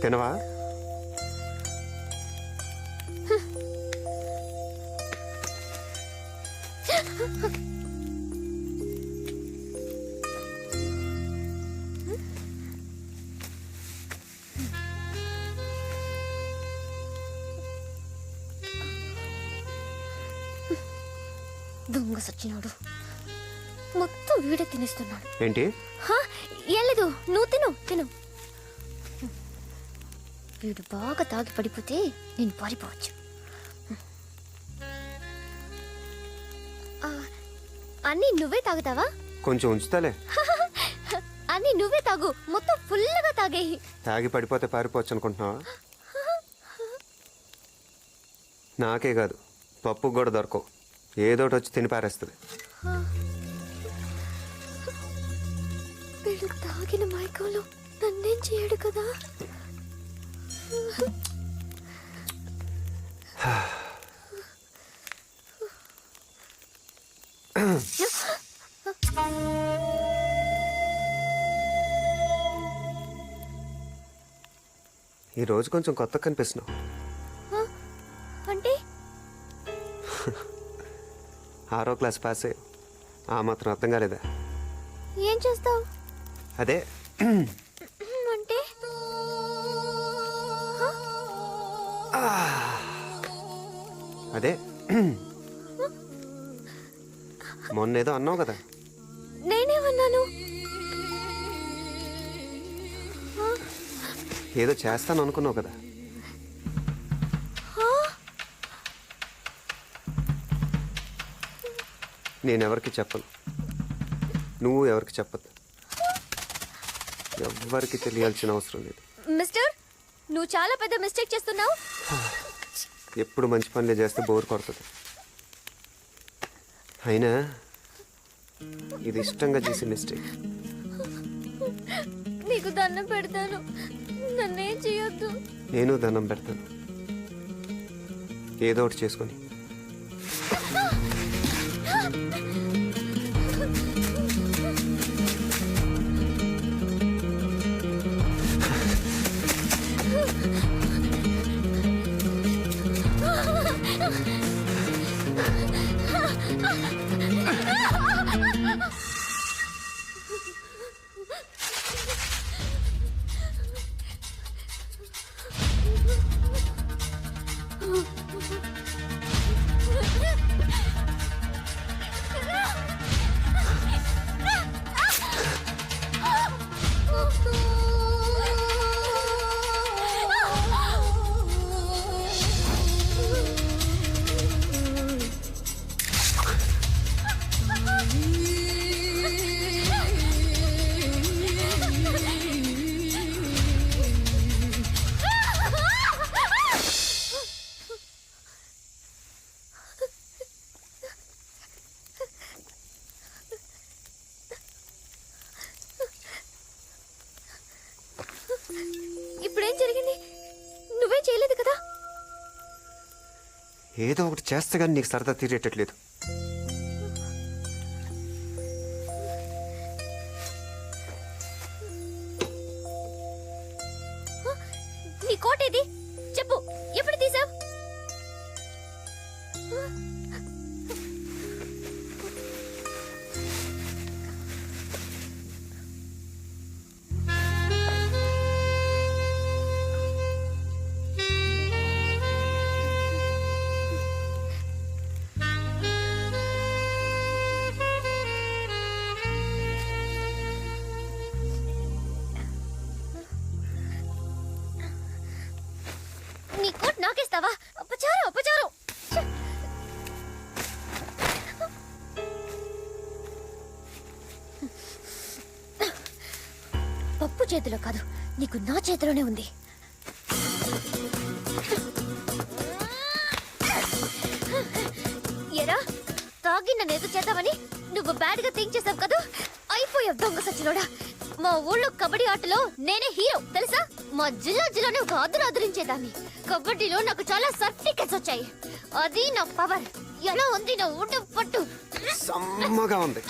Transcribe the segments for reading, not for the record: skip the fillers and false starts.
తినవా? దొంగ సచ్చినాడు, మొత్తం వీడే తినేస్తున్నాడు. ఏంటి? ఏం లేదు, నువ్వు తిను తిను. వీడు బాగా తాగి పడిపోతే నేను పారిపోవచ్చు. అన్నీ నువ్వే తాగుతావా? కొంచెం ఉంచుతాలే. అన్నీ నువ్వే తాగు, మొత్తం ఫుల్గా తాగేయి. తాగి పడిపోతే పారిపోవచ్చు అనుకుంటున్నావా? నాకే కాదు, పప్పు కూడా దొరకవు. ఏదోటి వచ్చి తిని పారేస్తుంది. వీడు తాగిన మైకంలో నన్నేం చేయడు కదా. ఈ రోజు కొంచెం కొత్త కనిపిస్తున్నావు. అంటే 6వ క్లాస్ పాస్ అయ్యావు, ఆ మాత్రం అర్థం కాలేదా? ఏం చేస్తావు? అదే అంటే అదే మొన్నేదో అన్నావు కదా. నేనేమన్నాను? ఏదో చేస్తాను అనుకున్నావు కదా. నేనెవరికి చెప్పను, నువ్వు ఎవరికి చెప్పద్దు. ఎవ్వరికి తెలియాల్సిన అవసరం లేదు. మిస్టర్, నువ్వు చాలా పెద్ద మిస్టేక్ చేస్తున్నావు. ఎప్పుడు మంచి పనులే చేస్తే బోర్ కొడుతుంది. అయినా ఇది ఇష్టంగా చేసే మిస్టేక్. నీకు దండం పెడతాను, నన్నేం చేయొద్దు. నేను దండం పెడతాను, ఏదో ఒకటి చేసుకొని. ఇప్పుడేం జరిగింది? నువ్వేం చేయలేదు కదా. ఏదో ఒకటి చేస్తే కానీ నీకు సరదా తీరేటట్లేదు. నీ కోట్ ఏది? చెప్పు, ఎప్పుడు తీసావు? నీ కోట్ నాకేస్తావా? అపచారం అపచారం. పప్పు చేతిలో కాదు, నీకు నా చేతిలోనే ఉంది. ఎరా, తాగి నన్ను ఎదురు చేద్దామని నువ్వు బ్యాడ్ గా థింక్ చేసావు కదా. అయిపోయావు దొంగ సచ్చినోడా. మా ఊళ్ళో కబడ్డీ ఆటలో నేనే హీరో తెలుసా? మధ్యలోనే ఒక ఆదురించేదాన్ని. కబడ్డీలో నాకు చాలా సర్టిఫికెట్స్ వచ్చాయి. అది నా పవర్. ఎలా ఉంది నా ఊట పట్టు? సమ్మగా ఉంది.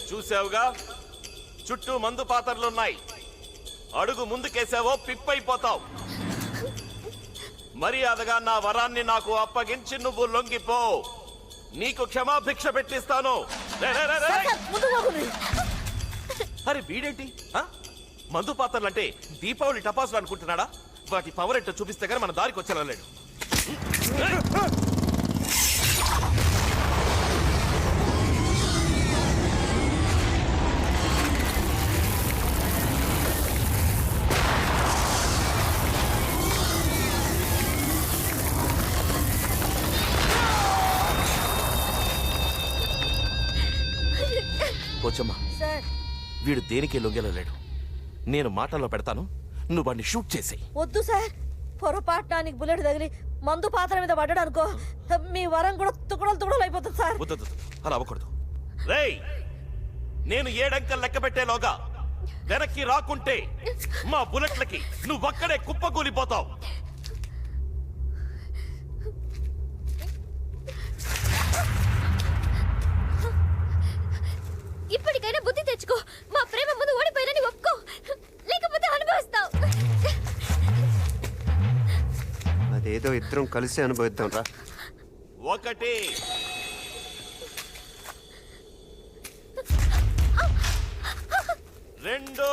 చూసావుగా, చుట్టూ మందు పాత్రలున్నాయి. అడుగు ముందుకేసావో పిప్పైపోతావు. మర్యాదగా నా వరాన్ని నాకు అప్పగించి నువ్వు లొంగిపో. నీకు క్షమాభిక్ష పెట్టిస్తాను. అరే వీడేంటి మందు పాత్రలంటే దీపావళి టపాసులు అనుకుంటున్నాడా? వాటి పవర్ ఎట్టో చూపిస్తే గానీ మన దారికి వచ్చేలా లేడు. పోచమ్మా, వీడు దేనికి లొంగెలలేడు. నేను మాటల్లో పెడతాను, నువ్వు వాడిని షూట్ చేసేయి. వద్దు సార్, పొరపాటునానికి బుల్లెట్ తగిలి మందు పాత్ర మీద పడ్డాడు అనుకో, మీ వరం కూడా తుకుడలు అయిపోతుంది సార్. వద్దు, అలా అవ్వకూడదు. రేయ్, నేను 7 అంకెలు లెక్క పెట్టేలోగా వెనక్కి రాకుంటే మా బుల్లెట్లకి నువ్వక్కడే కుప్పకూలిపోతావు. ఇప్పటికైనా బుద్ధి తెచ్చుకో. మా ప్రేమ ముందు ఓడిపోయినని ఒప్పుకో, లేకపోతే అనుభవిస్తావు. అదేదో ఇద్దరం కలిసి అనుభవిద్దాం రా. 1 2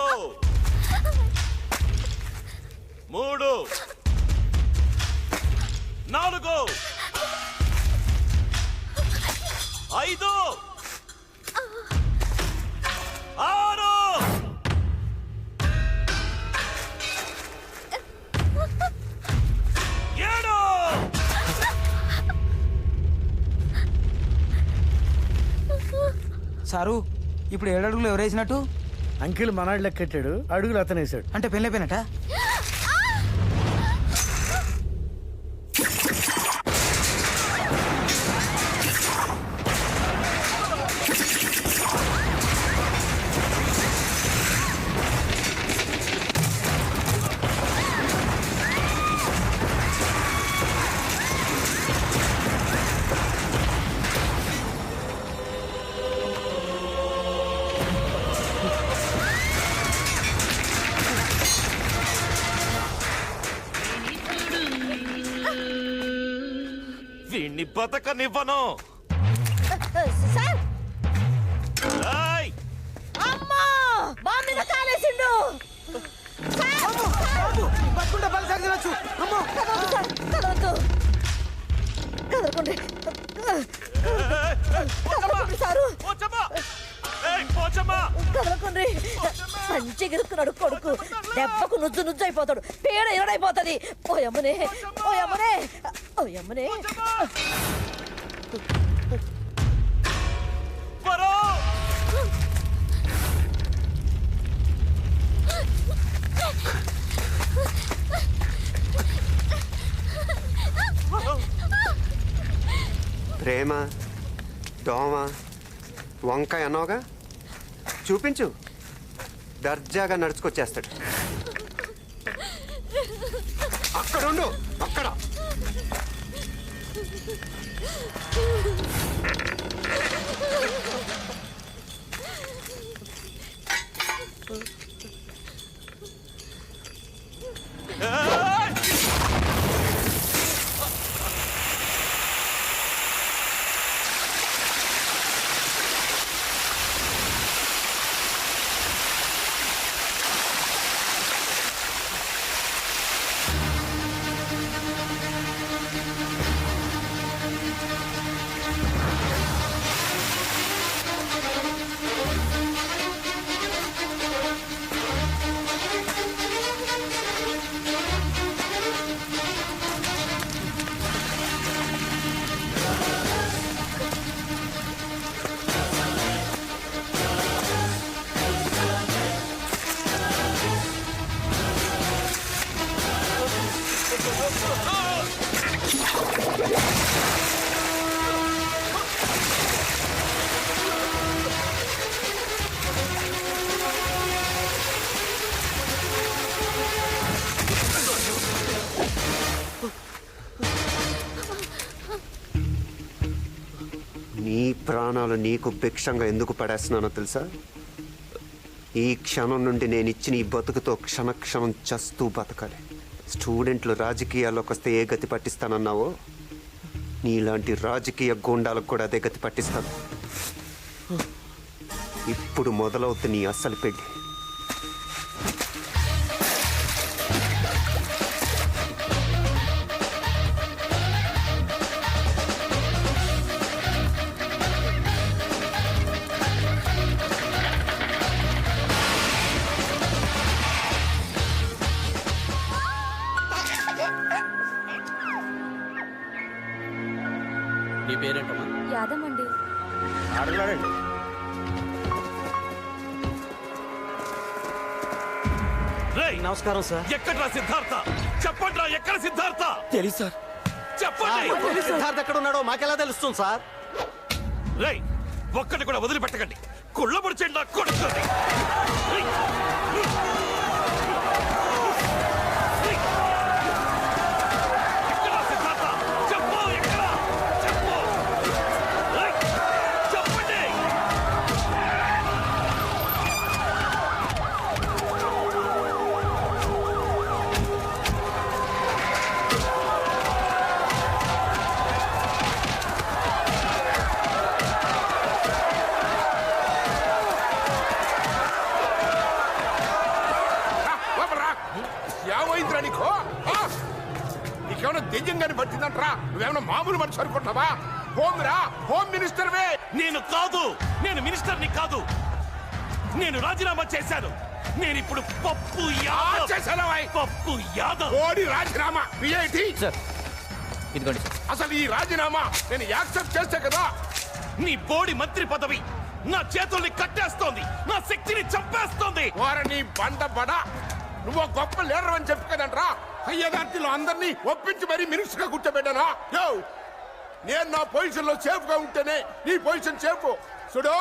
3 4 5 6 7 సారు, ఇప్పుడు 7 అడుగులు ఎవరేసినట్టు? అంకిల్ మనాడు లెక్కెట్టాడు, అడుగులు అతనేసాడు. అంటే పెళ్ళైపోయినట్ట? వీణ్ణి బతకనివ్వను. సార్, ఏయ్! అమ్మా బాంబు మీద కాలేసిండు. పోచమ్మా! ఏయ్, పోచమ్మా! చిగురుకున్నాడు కొడుకు. దెబ్బకు నుజ్జు నుజ్జు అయిపోతాడు, పేడ ఎరడైపోతుంది. ఓ యమ్మనే, ఓ యమ్మనే, ఓ యమ్మనే. పరో! ప్రేమ, దోమ, వంకాయ అన్నావుగా, చూపించు. దర్జాగా నడుచుకొచ్చేస్తాడు. అక్కడుండు, అక్కడ. నీ ప్రాణాలు నీకు భిక్షంగా ఎందుకు పడేస్తున్నానో తెలుసా? ఈ క్షణం నుండి నేను ఇచ్చిన ఈ బతుకుతో క్షణక్షణం చస్తూ బతకాలి. స్టూడెంట్లు రాజకీయాల్లోకి వస్తే ఏ గతి పట్టిస్తానన్నావో, నీలాంటి రాజకీయ గూండాలకు కూడా అదే గతి పట్టిస్తాను. ఇప్పుడు మొదలవుతుంది నీ అస్సలు పెళ్లి. నీ పేరేంటమ్మా? యాదమండి. రేయ్, నమస్కారం సార్. ఎక్కడ్రా సిద్ధార్థ? చెప్పండ్రా, ఎక్కడ సిద్ధార్థ? తెలుసు సార్. చెప్పండి. సిద్ధార్థ్ ఎక్కడ ఉన్నాడో మాకెలా తెలుస్తుంది సార్? రేయ్, ఒక్కడిని కూడా వదిలిపెట్టకండి. కుళ్ళబడి చెండా కొడుతుంది. ఎక్కడా సిద్ధార్థ? చెప్పు, ఎక్కడ? చెప్పు. రేయ్, చెప్పండి. ఏమైందిరా నీకు? నీకేమైనా దెయ్యంగాని పట్టిందంటరా? నువ్వేమైనా మామూలు మనిషి అనుకుంటున్నావా? హోమ్ మినిస్టర్వే. నేను కాదు, నేను మినిస్టర్ని కాదు. నేను రాజీనామా చేశాను. నేను ఇప్పుడు పప్పు యాదవ్. చేశానవా? పప్పు యాదవ్. ఓడి రాజీనామా విఐటి. సార్ ఇదిగోండి సార్. అసలు ఈ రాజీనామా నేను యాక్సెప్ట్ చేస్తే కదా. నీ బోడి మంత్రి పదవి నా చేతుల్ని కట్టేస్తోంది, నా శక్తిని చంపేస్తోంది. వారని బండ బడ. నువ్వు గొప్ప లీడర్ అని చెప్పి కదంట్రా అయ్యదార్తిలో అందరినీ ఒప్పించి మరీ మినిస్టర్ గా కూర్చోబెట్టానా? నేను నా పొజిషన్ లో సేఫ్ గా ఉంటేనే నీ పొజిషన్ సేఫ్. చూడు,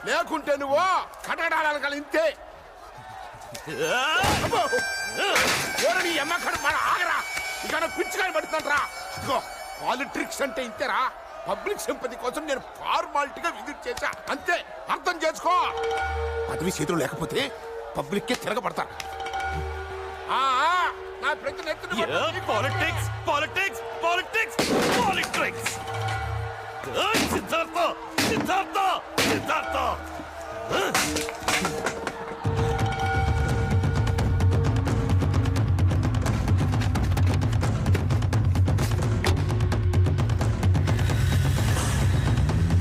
లేకుంటే నువ్వు కట్టడాలి ఇంతే. నీ అమ్మ కడుపు ఆగరా, ఇక పిచ్చికాయ పడుతుంటరా. ఇగో పాలిటిక్స్ అంటే ఇంతేరా. పబ్లిక్ సింపతి కోసం నేను ఫార్మాలిటీగా విజిట్ చేశా, అంతే. అర్థం చేసుకో. పదవి చేతులు లేకపోతే పబ్లిక్ కే తిరగబడతారు. నా ప్రతి politics politics politics politics. Siddhartha Siddhartha Siddhartha.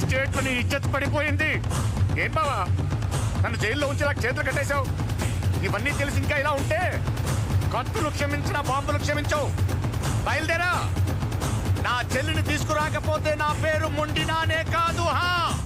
State నీ ఇజ్జత్ పడిపోయింది. ఏం బావా, నన్ను జైల్లో ఉంచి నాకు చేతులు కట్టేశావు. ఇవన్నీ తెలిసి ఇంకా ఇలా ఉంటే కత్తులు క్షమించిన బాంబులు క్షమించవు. బయలుదేరా. నా చెల్లిని తీసుకురాకపోతే నా పేరు మొండినానే కాదు. హా